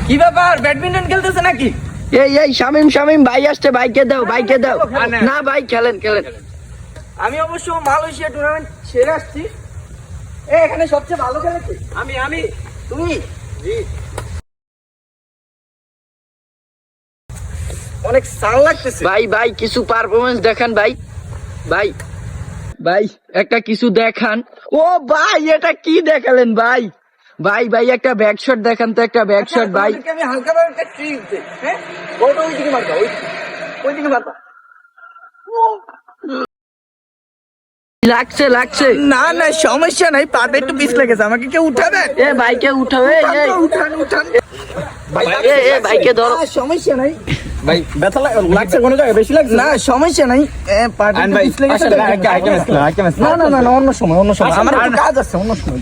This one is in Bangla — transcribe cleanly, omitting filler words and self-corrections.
কি ব্যাপার ব্যাডমিন্টন খেলতেছে নাকি? এই শামিম ভাই আসছে, বাইকে দাও না ভাই, খেলেন। আমি অবশ্য মালয়েশিয়া টুর্নামেন্ট সেরে আসছি। এখানে সবচেয়ে ভালো খেলেছি আমি তুমি। অনেক সাল লাগতেছে ভাই কিছু পারফরমেন্স দেখান ভাই একটা কিছু দেখান। ও ভাই এটা কি দেখালেন ভাই একটা ব্যাক শট দেখান তো, একটা ব্যাক শট ভাই। আমি হালকা ভাবে একটা ট্রিক দেই। হ্যাঁ, বলটা ওইদিকে মারবা, ওইদিকে মারবা। লাগছে না সমস্যা নাই, পাটা একটু পিছ লেগেছে, আমাকে কেউ উঠাবে? এ ভাইকে উঠাবে, উঠান ভাইকে ধরো। সমস্যা নাই ভাই ব্যথা লাগছে কোনো জায়গায়, বেশি লাগছে? না সমস্যা নাই, পাটা একটু পিছ লেগেছে। না অন্য সময় আমার একটু কাজ আছে, অন্য সময়।